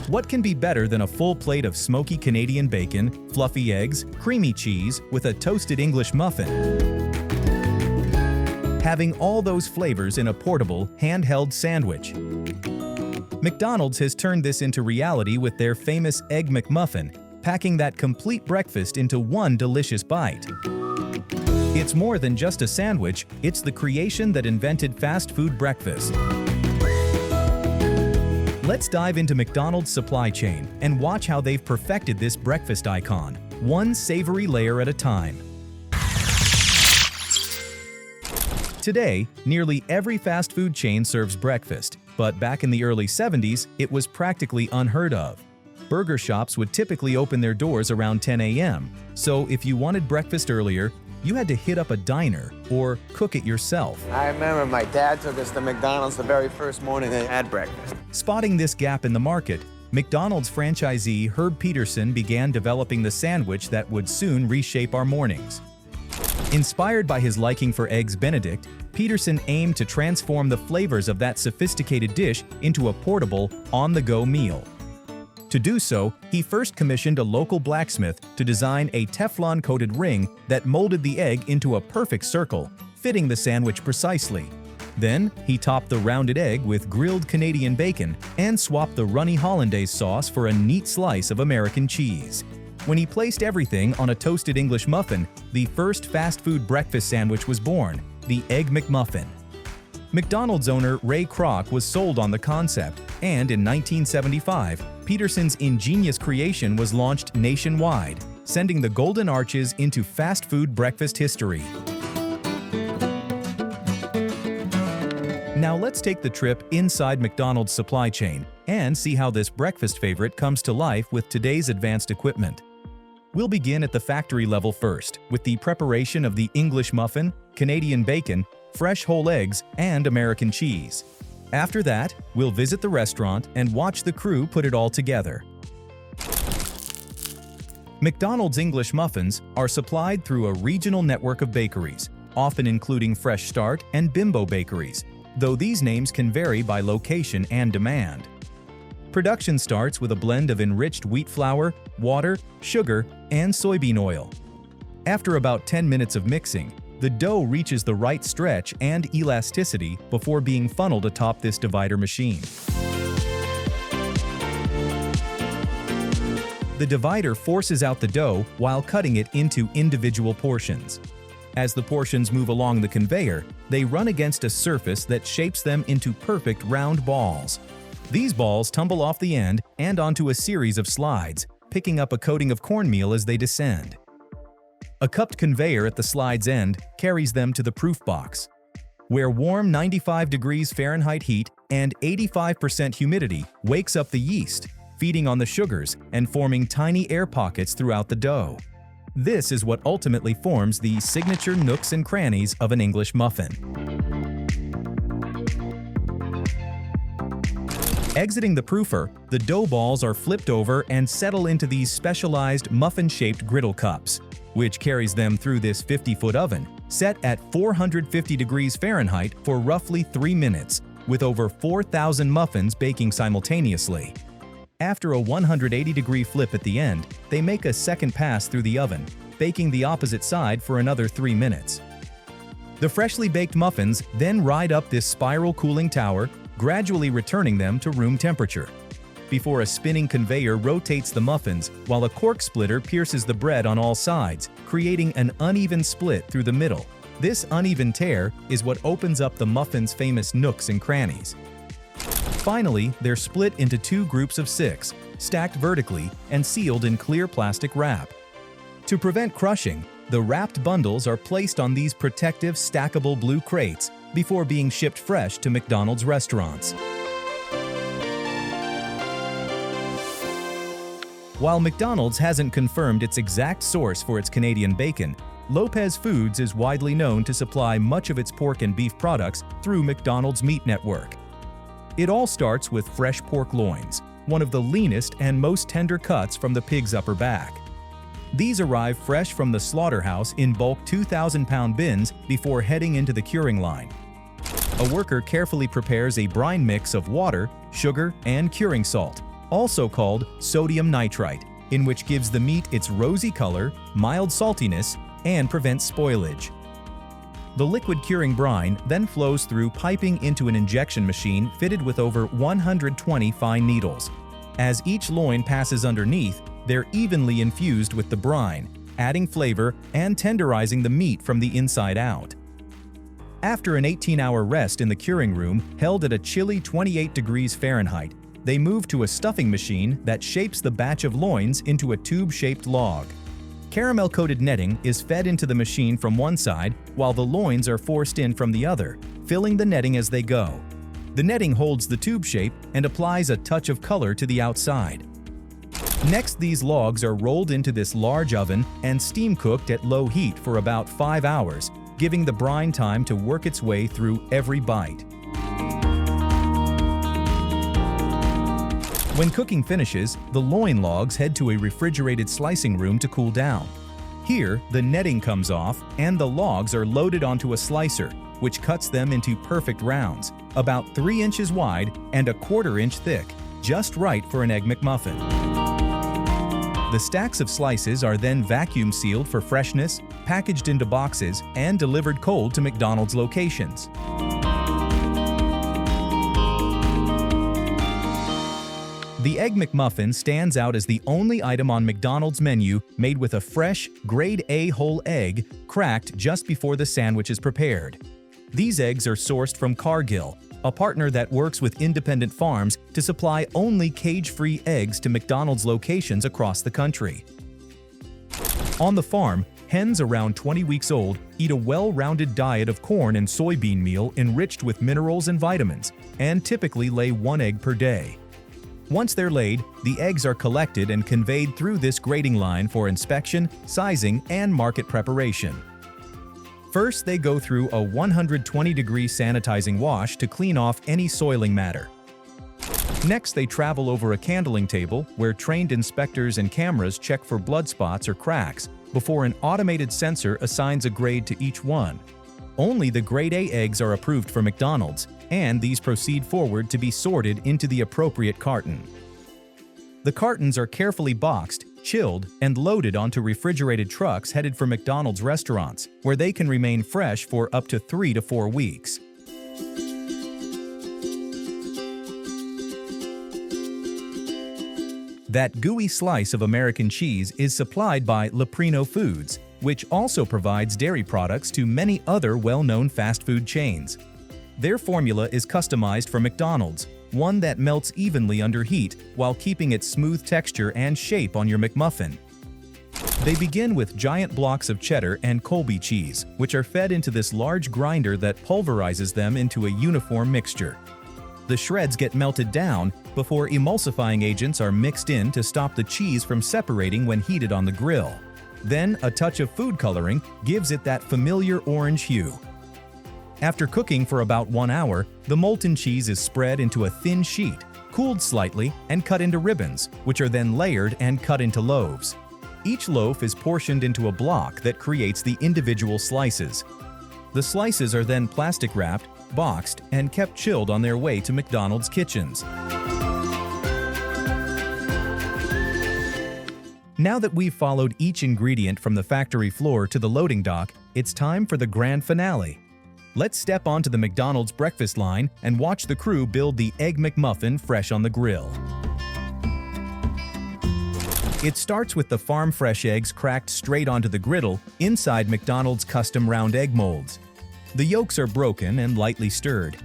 What can be better than a full plate of smoky Canadian bacon, fluffy eggs, creamy cheese, with a toasted English muffin? Having all those flavors in a portable, handheld sandwich. McDonald's has turned this into reality with their famous Egg McMuffin, packing that complete breakfast into one delicious bite. It's more than just a sandwich, it's the creation that invented fast food breakfast. Let's dive into McDonald's supply chain and watch how they've perfected this breakfast icon, one savory layer at a time. Today, nearly every fast food chain serves breakfast, but back in the early 70s, it was practically unheard of. Burger shops would typically open their doors around 10 a.m., so if you wanted breakfast earlier, you had to hit up a diner or cook it yourself. I remember my dad took us to McDonald's the very first morning they had breakfast. Spotting this gap in the market, McDonald's franchisee Herb Peterson began developing the sandwich that would soon reshape our mornings. Inspired by his liking for Eggs Benedict, Peterson aimed to transform the flavors of that sophisticated dish into a portable, on-the-go meal. To do so, he first commissioned a local blacksmith to design a Teflon-coated ring that molded the egg into a perfect circle, fitting the sandwich precisely. Then, he topped the rounded egg with grilled Canadian bacon and swapped the runny hollandaise sauce for a neat slice of American cheese. When he placed everything on a toasted English muffin, the first fast food breakfast sandwich was born, the Egg McMuffin. McDonald's owner Ray Kroc was sold on the concept, and in 1975, Peterson's ingenious creation was launched nationwide, sending the Golden Arches into fast food breakfast history. Now let's take the trip inside McDonald's supply chain and see how this breakfast favorite comes to life with today's advanced equipment. We'll begin at the factory level first, with the preparation of the English muffin, Canadian bacon, fresh whole eggs, and American cheese. After that, we'll visit the restaurant and watch the crew put it all together. McDonald's English muffins are supplied through a regional network of bakeries, often including Fresh Start and Bimbo bakeries, though these names can vary by location and demand. Production starts with a blend of enriched wheat flour, water, sugar, and soybean oil. After about 10 minutes of mixing, the dough reaches the right stretch and elasticity before being funneled atop this divider machine. The divider forces out the dough while cutting it into individual portions. As the portions move along the conveyor, they run against a surface that shapes them into perfect round balls. These balls tumble off the end and onto a series of slides, picking up a coating of cornmeal as they descend. A cupped conveyor at the slide's end carries them to the proof box, where warm 95 degrees Fahrenheit heat and 85% humidity wakes up the yeast, feeding on the sugars and forming tiny air pockets throughout the dough. This is what ultimately forms the signature nooks and crannies of an English muffin. Exiting the proofer, the dough balls are flipped over and settle into these specialized muffin-shaped griddle cups, which carries them through this 50-foot oven, set at 450 degrees Fahrenheit for roughly 3 minutes, with over 4,000 muffins baking simultaneously. After a 180-degree flip at the end, they make a second pass through the oven, baking the opposite side for another 3 minutes. The freshly baked muffins then ride up this spiral cooling tower, gradually returning them to room temperature, before a spinning conveyor rotates the muffins while a cork splitter pierces the bread on all sides, creating an uneven split through the middle. This uneven tear is what opens up the muffin's famous nooks and crannies. Finally, they're split into 2 groups of 6, stacked vertically and sealed in clear plastic wrap. To prevent crushing, the wrapped bundles are placed on these protective stackable blue crates before being shipped fresh to McDonald's restaurants. While McDonald's hasn't confirmed its exact source for its Canadian bacon, Lopez Foods is widely known to supply much of its pork and beef products through McDonald's Meat Network. It all starts with fresh pork loins, one of the leanest and most tender cuts from the pig's upper back. These arrive fresh from the slaughterhouse in bulk 2,000-pound bins before heading into the curing line. A worker carefully prepares a brine mix of water, sugar, and curing salt, also called sodium nitrite, in which gives the meat its rosy color, mild saltiness, and prevents spoilage. The liquid curing brine then flows through piping into an injection machine fitted with over 120 fine needles. As each loin passes underneath, they're evenly infused with the brine, adding flavor and tenderizing the meat from the inside out. After an 18-hour rest in the curing room held at a chilly 28 degrees Fahrenheit, they move to a stuffing machine that shapes the batch of loins into a tube-shaped log. Caramel-coated netting is fed into the machine from one side, while the loins are forced in from the other, filling the netting as they go. The netting holds the tube shape and applies a touch of color to the outside. Next, these logs are rolled into this large oven and steam-cooked at low heat for about 5 hours, giving the brine time to work its way through every bite. When cooking finishes, the loin logs head to a refrigerated slicing room to cool down. Here, the netting comes off and the logs are loaded onto a slicer, which cuts them into perfect rounds, about 3 inches wide and 1/4 inch thick, just right for an Egg McMuffin. The stacks of slices are then vacuum sealed for freshness, packaged into boxes, and delivered cold to McDonald's locations. The Egg McMuffin stands out as the only item on McDonald's menu made with a fresh, grade A whole egg cracked just before the sandwich is prepared. These eggs are sourced from Cargill, a partner that works with independent farms to supply only cage-free eggs to McDonald's locations across the country. On the farm, hens around 20 weeks old eat a well-rounded diet of corn and soybean meal enriched with minerals and vitamins, and typically lay 1 egg per day. Once they're laid, the eggs are collected and conveyed through this grading line for inspection, sizing, and market preparation. First, they go through a 120-degree sanitizing wash to clean off any soiling matter. Next, they travel over a candling table where trained inspectors and cameras check for blood spots or cracks before an automated sensor assigns a grade to each one. Only the grade A eggs are approved for McDonald's, and these proceed forward to be sorted into the appropriate carton. The cartons are carefully boxed, chilled, and loaded onto refrigerated trucks headed for McDonald's restaurants, where they can remain fresh for up to 3 to 4 weeks. That gooey slice of American cheese is supplied by Leprino Foods, which also provides dairy products to many other well-known fast food chains. Their formula is customized for McDonald's, one that melts evenly under heat while keeping its smooth texture and shape on your McMuffin. They begin with giant blocks of cheddar and Colby cheese, which are fed into this large grinder that pulverizes them into a uniform mixture. The shreds get melted down before emulsifying agents are mixed in to stop the cheese from separating when heated on the grill. Then, a touch of food coloring gives it that familiar orange hue. After cooking for about 1 hour, the molten cheese is spread into a thin sheet, cooled slightly, and cut into ribbons, which are then layered and cut into loaves. Each loaf is portioned into a block that creates the individual slices. The slices are then plastic wrapped, boxed, and kept chilled on their way to McDonald's kitchens. Now that we've followed each ingredient from the factory floor to the loading dock, it's time for the grand finale. Let's step onto the McDonald's breakfast line and watch the crew build the Egg McMuffin fresh on the grill. It starts with the farm-fresh eggs cracked straight onto the griddle inside McDonald's custom round egg molds. The yolks are broken and lightly stirred.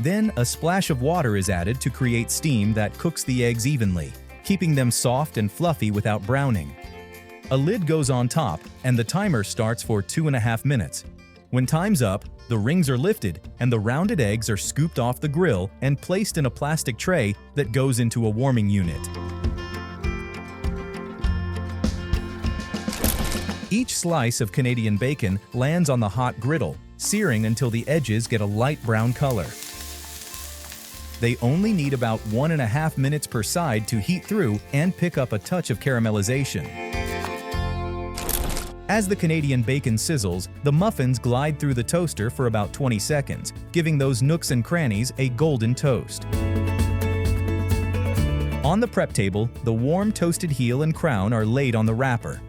Then a splash of water is added to create steam that cooks the eggs evenly, keeping them soft and fluffy without browning. A lid goes on top and the timer starts for 2.5 minutes. When time's up, the rings are lifted and the rounded eggs are scooped off the grill and placed in a plastic tray that goes into a warming unit. Each slice of Canadian bacon lands on the hot griddle, searing until the edges get a light brown color. They only need about 1.5 minutes per side to heat through and pick up a touch of caramelization. As the Canadian bacon sizzles, the muffins glide through the toaster for about 20 seconds, giving those nooks and crannies a golden toast. On the prep table, the warm toasted heel and crown are laid on the wrapper.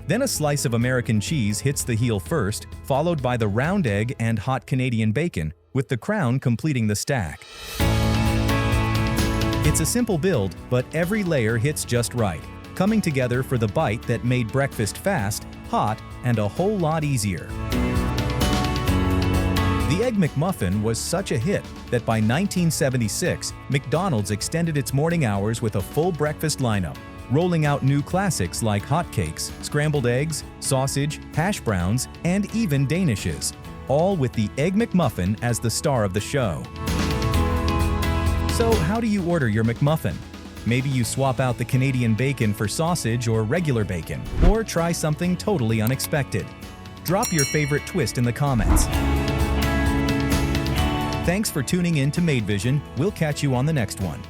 Then a slice of American cheese hits the heel first, followed by the round egg and hot Canadian bacon, with the crown completing the stack. It's a simple build, but every layer hits just right, coming together for the bite that made breakfast fast, hot, and a whole lot easier. The Egg McMuffin was such a hit that by 1976, McDonald's extended its morning hours with a full breakfast lineup, rolling out new classics like hotcakes, scrambled eggs, sausage, hash browns, and even Danishes, all with the Egg McMuffin as the star of the show. So how do you order your McMuffin? Maybe you swap out the Canadian bacon for sausage or regular bacon, or try something totally unexpected. Drop your favorite twist in the comments. Thanks for tuning in to Made Vision. We'll catch you on the next one.